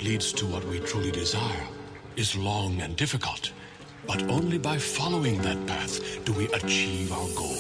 that leads to what we truly desire is long and difficult, but only by following that path do we achieve our goal.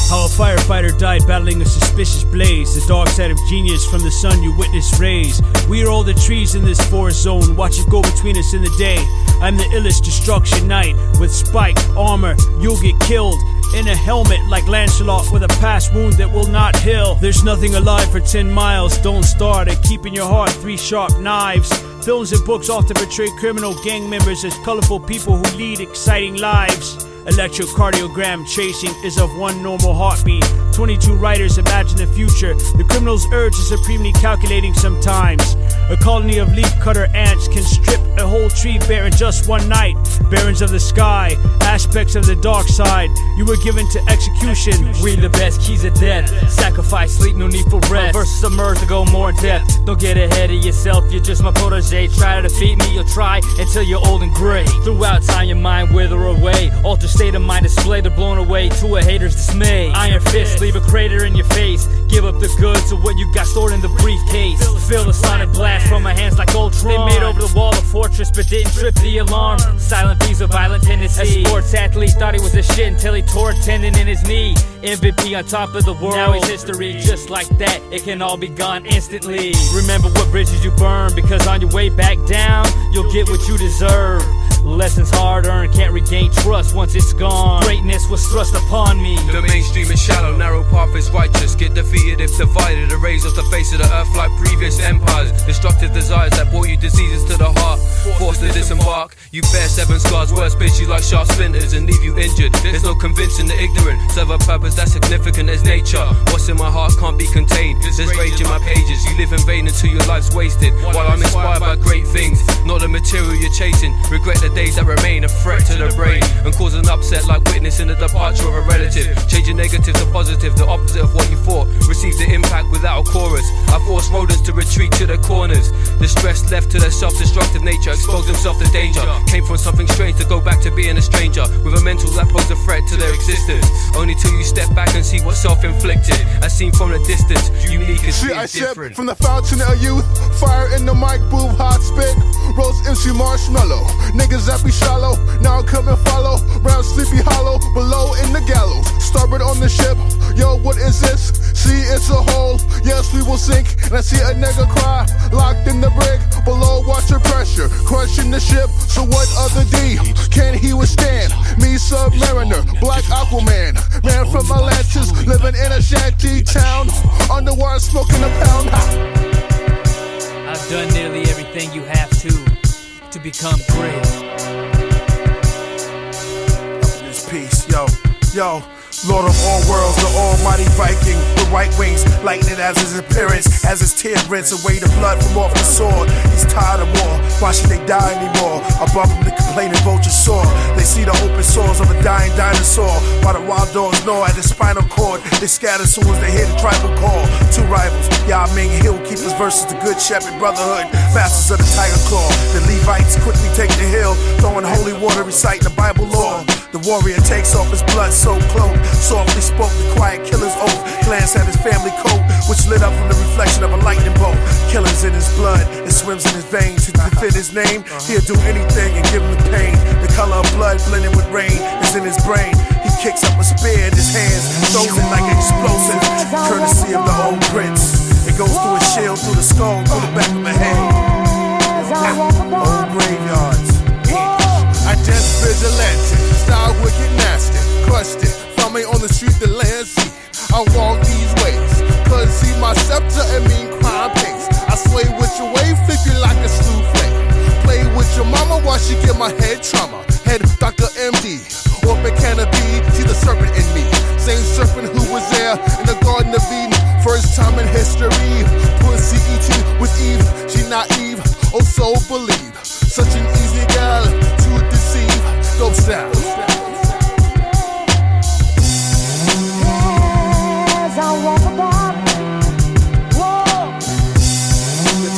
How a firefighter died battling a suspicious blaze. The dark side of genius from the sun you witness rays. We are all the trees in this forest zone. Watch it go between us in the day. I'm the illest destruction knight. With spike armor, you'll get killed. In a helmet like Lancelot with a past wound that will not heal. There's nothing alive for 10 miles. Don't start at keeping your heart 3 sharp knives. Films and books often portray criminal gang members as colorful people who lead exciting lives. Electrocardiogram chasing is of one normal heartbeat. 22 writers imagine the future. The criminal's urge is supremely calculating sometimes. A colony of leaf-cutter ants can strip a whole tree bare in just one night. Barons of the sky, aspects of the dark side. You were given to execution. We the best keys of death. Sacrifice, sleep, no need for rest. Versus submerge to go more in depth. Don't get ahead of yourself, you're just my protege. Try to defeat me, you'll try until you're old and gray. Throughout time your mind wither away. Alter state of mind display, they're blown away to a hater's dismay. Iron fist, leave a crater in your face. Give up the goods of what you got stored in the briefcase. Feel the sonic blast from my hands like Ultron. They made over the wall a fortress but didn't trip the alarm. Silent B's a violent tendency. A sports athlete thought he was a shit until he tore a tendon in his knee. MVP on top of the world. Now he's history. Just like that, it can all be gone instantly. Remember what bridges you burn, because on your way back down, you'll get what you deserve. Lessons hard earned, can't regain trust once it's gone. Greatness was thrust upon me. The mainstream is shallow, narrow path is righteous. Get defeated if divided, erase off the face of the earth like previous empires. Destructive desires that brought you diseases to the heart. Forced to disembark, you bear 7 scars. Worse pinch you like sharp splinters and leave you injured. There's no convincing the ignorant. Serve a purpose that's significant as nature. What's in my heart can't be contained. There's rage in my pages. You live in vain until your life's wasted. While I'm inspired by great things, not the material you're chasing. Regret the days that remain a threat to the brain and cause an upset like witnessing the departure of a relative. Changing negative to positive, the opposite of what you thought. Receive the impact without a chorus. I force rodents to retreat to their corners. The stress left to their self-destructive nature expose themselves to danger. Came from something strange to go back to being a stranger with a mental that poses a threat to their existence. Only till you step back and see what's self-inflicted, as seen from a distance. Unique and different. From the fountain of youth, fire in the mic booth, hot spit, rose MC marshmallow. Niggas that be shallow, now come and follow. Round Sleepy Hollow, below in the gallows. Starboard on the ship, yo, what is this? See, it's a hole, yes, we will sink. And I see a nigga cry, locked in the brig. Below, watch your pressure, crushing the ship. So what other D can he withstand? Me, Submariner, Black Aquaman, man from Atlantis, living in a shanty town, underwater smoking a pound. I've done nearly everything you have to become great. This piece, yo, Lord of all worlds, the almighty Viking, the right wings, lightning as his appearance, as his tear rinse away the blood from off the sword. He's tired of war, why should they die anymore? Above him the complaining vultures soar. They see the open sores of a dying dinosaur, while the wild dogs gnaw at his spinal cord. They scatter soon as they hear the tribal call. 2 rivals, Yah Ming Hill keepers versus the Good Shepherd Brotherhood, masters of the tiger claw. The Levites quickly take the hill, throwing holy water, reciting the Bible law. The warrior takes off his blood-soaked cloak, softly spoke the quiet killer's oath, glanced at his family coat, which lit up from the reflection of a lightning bolt. Killer's in his blood, it swims in his veins. To defend his name, he'll do anything and give him the pain. The color of blood blending with rain is in his brain. He kicks up a spear in his hands, throws it like an explosive, courtesy of the old prince. It goes through his shield, through the skull, through the back of my head. Old graveyards. I just vigilante, style wicked nasty, crushed it. Found me on the street, the land see. I walk these ways, cause see my scepter and mean crime pace. I sway with your wave, flip you like a souffle. Play with your mama while she get my head trauma. Head Dr. MD, open canopy, see the serpent in me. Same serpent who was there in the Garden of Eden. First time in history, pussy eating with Eve. She naive, oh so believe. Such an easy girl to deceive. Dope sound.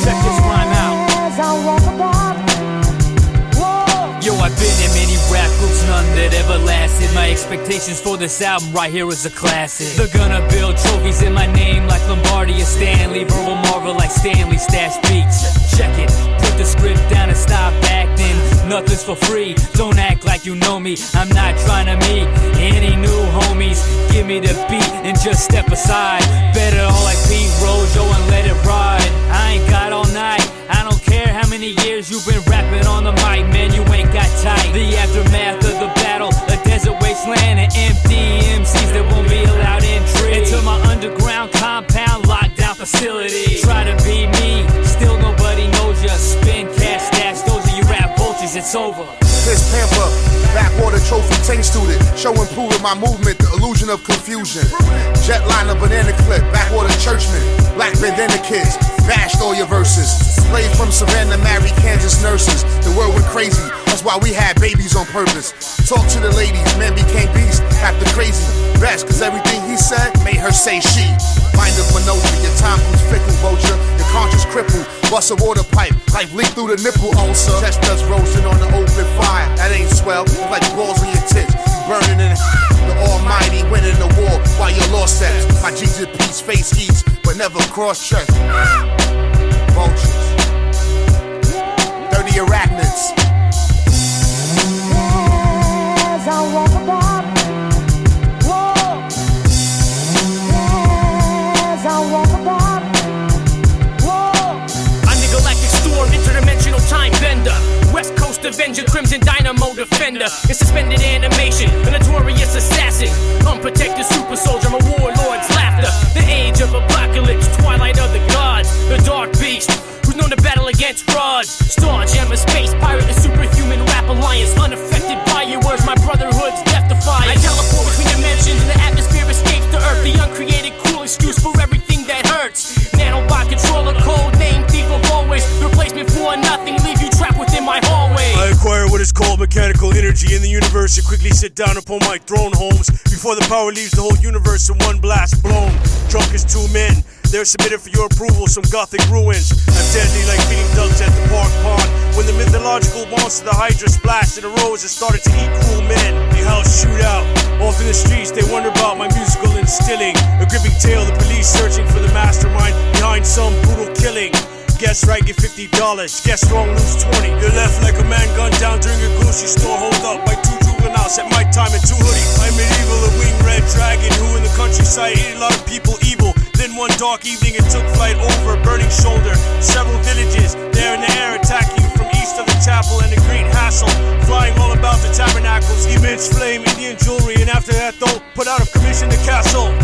Check this rhyme out. Yo, I've been Damn, many rap groups, none that ever lasted. My expectations for this album right here is a classic. They're gonna build trophies in my name like Lombardi or Stanley. Verbal marvel like Stanley Stash Beats. Check it, put the script down and stop acting. Nothing's for free, don't act like you know me. I'm not trying to meet any new homies. Give me the beat and just step aside. Better all like Pete Rojo and let it ride. I ain't got all night, I don't care how many years you've been rapping on the mic. Man, you ain't got tight. The aftermath of the battle, a desert wasteland and empty MCs that won't be allowed entry into my underground compound lockdown facility. Try to be me, still nobody knows ya. Spin cash stash, those of you rap vultures, it's over. This Pamper, backwater trophy tank student, show improving my movement, the illusion of confusion. Jetliner, banana clip, backwater churchman, black bandana kids, bashed all your verses. Slaves from Savannah married Kansas nurses. The world went crazy, that's why we had babies on purpose. Talk to the ladies, men became beasts, after crazy. Best, cause everything he said made her say she. Mind of Minotra, your time was fickle, vulture, your conscience crippled. Bust a water pipe, life leak through the nipple ulcer. Chest dust roasting on the open fire, that ain't swell, it's like balls on your tits. You burning in the almighty, winning the war while you're lost at. My Jesus peace, face eats, but never cross chest. Vultures, dirty arachnids. As I walk about, whoa. As I walk about, whoa. I'm the galactic storm, interdimensional time bender. West Coast Avenger, Crimson Dynamo Defender. In suspended animation, a notorious assassin. Unprotected super soldier, my warlord's laughter. The age of apocalypse, twilight of the gods. The dark beast, who's known to battle against frauds. Staunch, I'm a space pirate, a superhuman rap alliance. Unaffected by your words, my brotherhood's death defiance. I teleport between dimensions and the atmosphere escapes the earth. The uncreated cruel excuse for everything that hurts. Nanobot controller, code name, thief of always. Replacement for nothing, leave you trapped within my hallway. I acquire what is called mechanical energy in the universe and quickly sit down upon my throne, Holmes, before the power leaves the whole universe in one blast blown. Drunk as two men, they're submitted for your approval, some gothic ruins. I'm deadly like feeding ducks at the park pond. When the mythological monster, the Hydra, splashed and arose and started to eat cool men. The house shootout. Off in the streets, they wonder about my musical instilling. A gripping tale, the police searching for the mastermind behind some brutal killing. Guess right, get $50. Guess wrong, lose 20. You're left like a man gunned down during a grocery store. Hold up by two juveniles at my time in two hoodies. I'm medieval, a winged red dragon who in the countryside ate a lot of people evil. Then one dark evening it took flight over a burning shoulder. Several villages, there in the air, attacking you from east of the chapel and a great hassle. Flying all about the tabernacles, immense flame, Indian jewelry, and after that though, put out of commission the castle.